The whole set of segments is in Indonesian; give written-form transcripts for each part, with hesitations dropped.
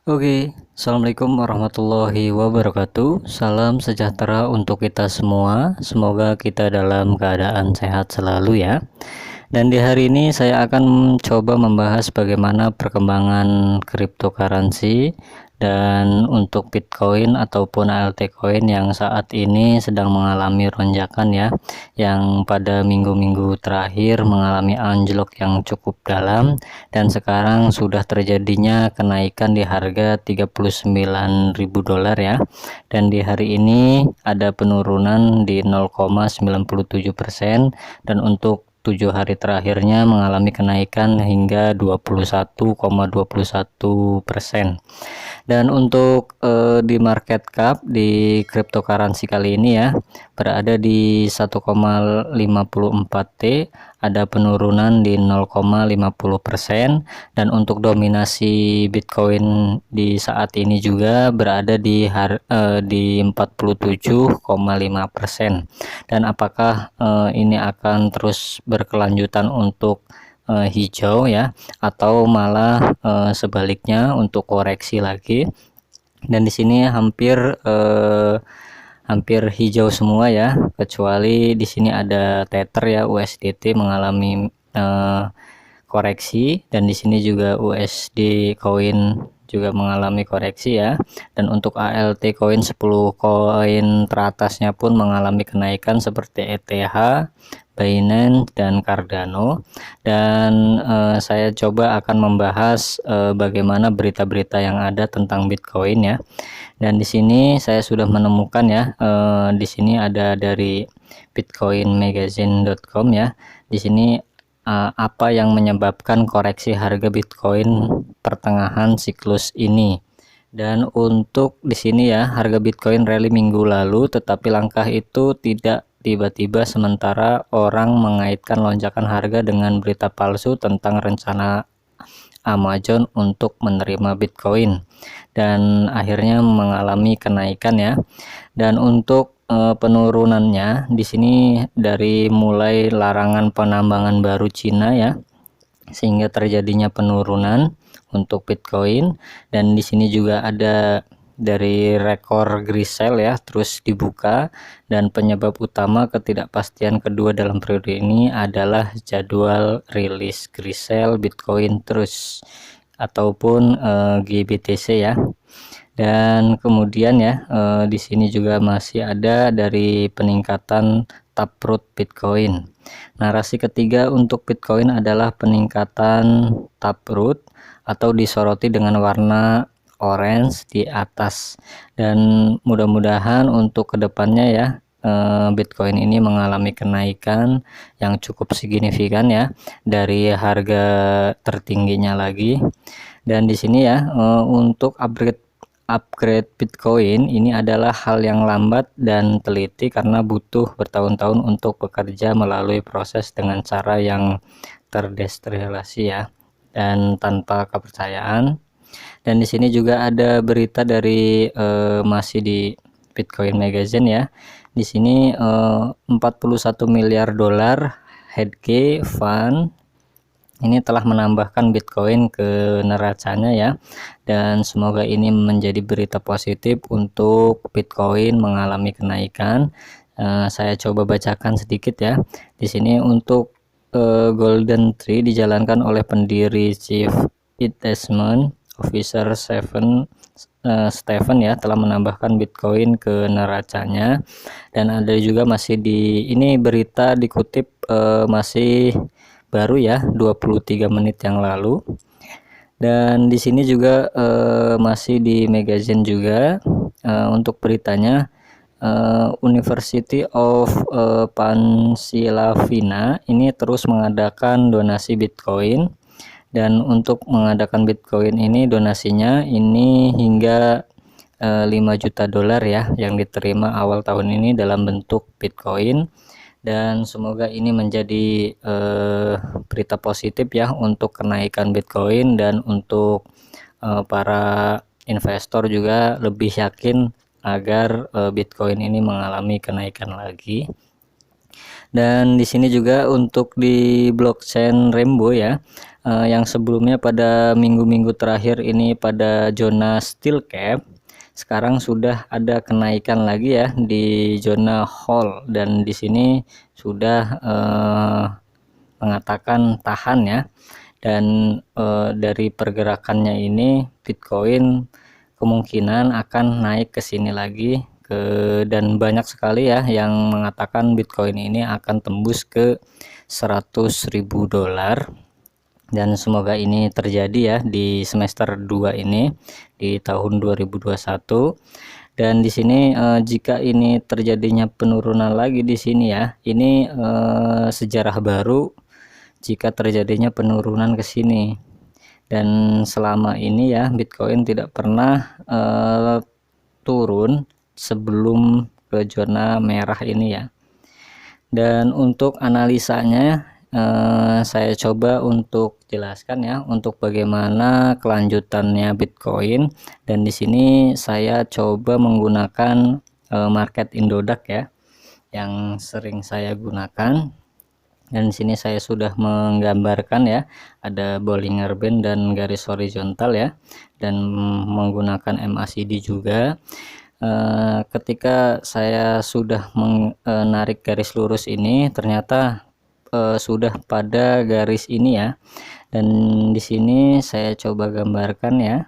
Assalamualaikum warahmatullahi wabarakatuh. Salam sejahtera untuk kita semua. Semoga kita dalam keadaan sehat selalu ya. Dan di hari ini saya akan coba membahas bagaimana perkembangan cryptocurrency dan untuk Bitcoin ataupun altcoin yang saat ini sedang mengalami lonjakan ya, yang pada minggu-minggu terakhir mengalami anjlok yang cukup dalam dan sekarang sudah terjadinya kenaikan di harga 39.000 dolar ya. Dan di hari ini ada penurunan di 0,97% dan untuk 7 hari terakhirnya mengalami kenaikan hingga 21,21%. Dan untuk di market cap di cryptocurrency kali ini ya berada di 1,54 T, ada penurunan di 0,50%, dan untuk dominasi Bitcoin di saat ini juga berada di 47,5%. Dan apakah ini akan terus berkelanjutan untuk hijau ya, atau malah sebaliknya untuk koreksi lagi. Dan di sini hampir hijau semua ya, kecuali di sini ada Tether ya, USDT mengalami koreksi, dan di sini juga USD coin juga mengalami koreksi ya. Dan untuk ALT coin 10 koin teratasnya pun mengalami kenaikan seperti ETH, Binance dan Cardano. Dan saya coba akan membahas bagaimana berita-berita yang ada tentang Bitcoin ya. Dan di sini saya sudah menemukan ya, di sini ada dari bitcoinmagazine.com ya. Di sini apa yang menyebabkan koreksi harga Bitcoin pertengahan siklus ini. Dan untuk di sini ya, harga Bitcoin rally minggu lalu, tetapi langkah itu tidak tiba-tiba sementara orang mengaitkan lonjakan harga dengan berita palsu tentang rencana Amazon untuk menerima Bitcoin, dan akhirnya mengalami kenaikan ya. Dan untuk penurunannya di sini dari mulai larangan penambangan baru Cina ya, sehingga terjadinya penurunan untuk Bitcoin. Dan di sini juga ada dari rekor Grisel ya terus dibuka, dan penyebab utama ketidakpastian kedua dalam periode ini adalah jadwal rilis Grisel Bitcoin terus ataupun GBTC ya. Dan kemudian ya, di sini juga masih ada dari peningkatan taproot Bitcoin. Narasi ketiga untuk Bitcoin adalah peningkatan taproot atau disoroti dengan warna orange di atas. Dan mudah-mudahan untuk kedepannya ya, Bitcoin ini mengalami kenaikan yang cukup signifikan ya dari harga tertingginya lagi. Dan di sini ya, untuk upgrade Bitcoin ini adalah hal yang lambat dan teliti karena butuh bertahun-tahun untuk bekerja melalui proses dengan cara yang terdesentralisasi ya dan tanpa kepercayaan. Dan di sini juga ada berita dari masih di Bitcoin Magazine ya. Di sini 41 miliar dolar Hedge Fund ini telah menambahkan Bitcoin ke neracanya ya, dan semoga ini menjadi berita positif untuk Bitcoin mengalami kenaikan. Saya coba bacakan sedikit ya. Di sini untuk Golden Tree dijalankan oleh pendiri Chief Investment Officer Stephen ya, telah menambahkan Bitcoin ke neracanya. Dan ada juga masih di ini berita dikutip masih baru ya, 23 menit yang lalu. Dan di sini juga masih di magazine juga, untuk beritanya University of Pennsylvania ini terus mengadakan donasi Bitcoin. Dan untuk mengadakan Bitcoin ini donasinya ini hingga 5 juta dolar ya yang diterima awal tahun ini dalam bentuk Bitcoin. Dan semoga ini menjadi berita positif ya untuk kenaikan Bitcoin, dan untuk para investor juga lebih yakin agar Bitcoin ini mengalami kenaikan lagi. Dan di sini juga untuk di blockchain Rainbow ya, yang sebelumnya pada minggu-minggu terakhir ini pada zona steel cap, sekarang sudah ada kenaikan lagi ya di zona hold, dan di sini sudah mengatakan tahan ya. Dan dari pergerakannya ini Bitcoin kemungkinan akan naik ke sini lagi dan banyak sekali ya yang mengatakan Bitcoin ini akan tembus ke 100.000 dolar, dan semoga ini terjadi ya di semester 2 ini di tahun 2021. Dan di sini jika ini terjadinya penurunan lagi di sini ya, ini sejarah baru jika terjadinya penurunan ke sini. Dan selama ini ya Bitcoin tidak pernah turun sebelum ke zona merah ini ya. Dan untuk analisanya saya coba untuk jelaskan ya untuk bagaimana kelanjutannya Bitcoin, dan di sini saya coba menggunakan market Indodax ya yang sering saya gunakan. Dan di sini saya sudah menggambarkan ya, ada Bollinger Band dan garis horizontal ya, dan menggunakan MACD juga. Ketika saya sudah menarik garis lurus ini, ternyata sudah pada garis ini ya, dan di sini saya coba gambarkan ya.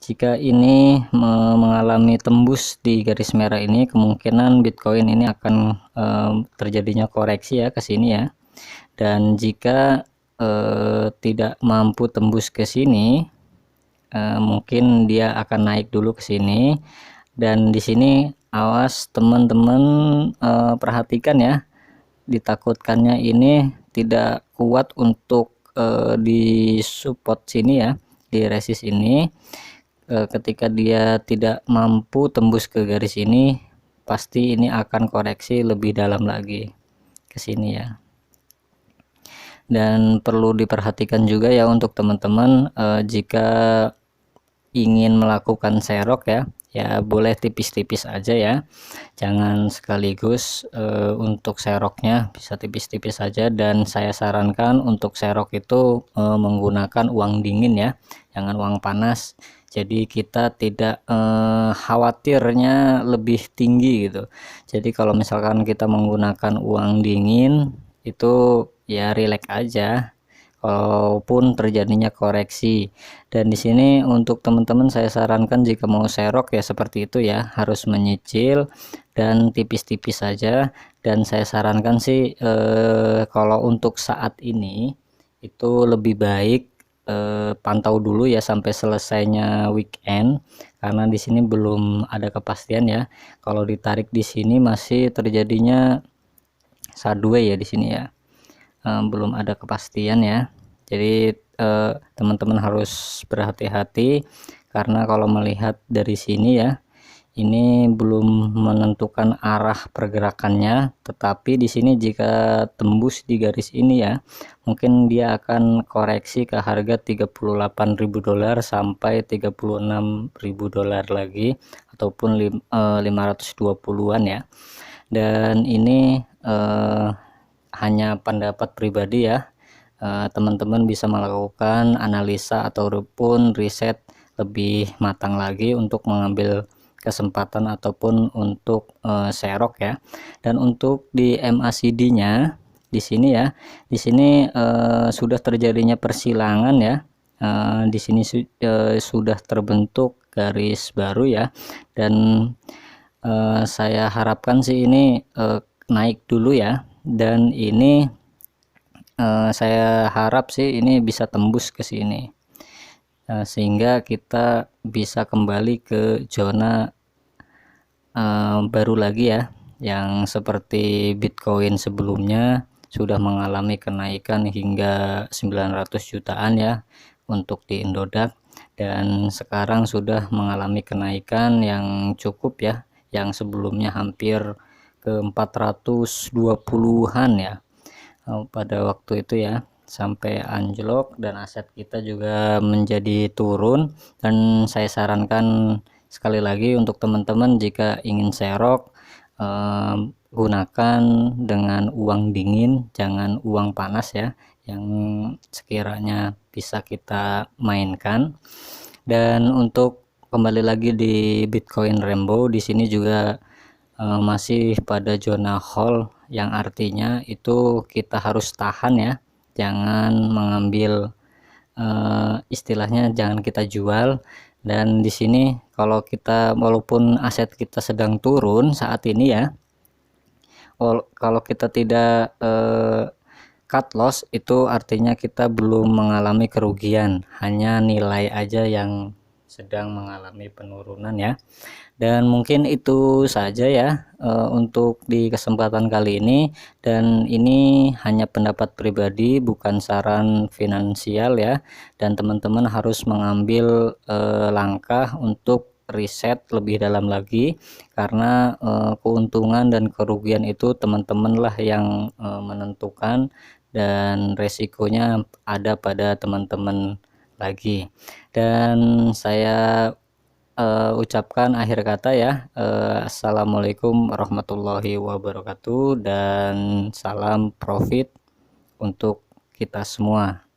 Jika ini mengalami tembus di garis merah ini, kemungkinan Bitcoin ini akan terjadinya koreksi ya ke sini ya. Dan jika tidak mampu tembus ke sini, mungkin dia akan naik dulu ke sini. Dan di sini awas teman-teman, perhatikan ya, ditakutkannya ini tidak kuat untuk di support sini ya, di resist ini. Ketika dia tidak mampu tembus ke garis ini, pasti ini akan koreksi lebih dalam lagi ke sini ya. Dan perlu diperhatikan juga ya untuk teman-teman, jika ingin melakukan serok ya boleh tipis-tipis aja ya, jangan sekaligus. Untuk seroknya bisa tipis-tipis saja, dan saya sarankan untuk serok itu menggunakan uang dingin ya, jangan uang panas. Jadi kita tidak khawatirnya lebih tinggi gitu. Jadi kalau misalkan kita menggunakan uang dingin itu ya rileks aja kalaupun terjadinya koreksi. Dan di sini untuk teman-teman saya sarankan jika mau serok ya seperti itu ya, harus menyicil dan tipis-tipis saja. Dan saya sarankan sih kalau untuk saat ini itu lebih baik pantau dulu ya sampai selesainya weekend, karena di sini belum ada kepastian ya. Kalau ditarik di sini masih terjadinya sideways ya di sini ya, belum ada kepastian ya. Jadi teman-teman harus berhati-hati, karena kalau melihat dari sini ya, ini belum menentukan arah pergerakannya, tetapi di sini jika tembus di garis ini ya, mungkin dia akan koreksi ke harga 38.000 dolar sampai 36.000 dolar lagi, ataupun 520-an ya. Dan ini hanya pendapat pribadi ya, teman-teman bisa melakukan analisa ataupun riset lebih matang lagi untuk mengambil kesempatan ataupun untuk serok ya. Dan untuk di MACD-nya di sini ya, di sini sudah terjadinya persilangan ya. Di sini sudah terbentuk garis baru ya, dan saya harapkan sih ini naik dulu ya, dan ini saya harap sih ini bisa tembus ke sini. Sehingga kita bisa kembali ke zona baru lagi ya, yang seperti Bitcoin sebelumnya sudah mengalami kenaikan hingga 900 jutaan ya untuk di Indodax, dan sekarang sudah mengalami kenaikan yang cukup ya, yang sebelumnya hampir ke 420-an ya pada waktu itu ya, sampai anjlok dan aset kita juga menjadi turun. Dan saya sarankan sekali lagi untuk teman-teman jika ingin serok, gunakan dengan uang dingin, jangan uang panas ya, yang sekiranya bisa kita mainkan. Dan untuk kembali lagi di Bitcoin Rainbow, di sini juga masih pada zona hold, yang artinya itu kita harus tahan ya, jangan mengambil istilahnya jangan kita jual. Dan di sini kalau kita, walaupun aset kita sedang turun saat ini ya, kalau kita tidak cut loss, itu artinya kita belum mengalami kerugian, hanya nilai aja yang sedang mengalami penurunan ya. Dan mungkin itu saja ya untuk di kesempatan kali ini, dan ini hanya pendapat pribadi, bukan saran finansial ya, dan teman-teman harus mengambil langkah untuk riset lebih dalam lagi, karena keuntungan dan kerugian itu teman-teman lah yang menentukan, dan resikonya ada pada teman-teman lagi. Dan saya ucapkan akhir kata ya, assalamualaikum warahmatullahi wabarakatuh, dan salam profit untuk kita semua.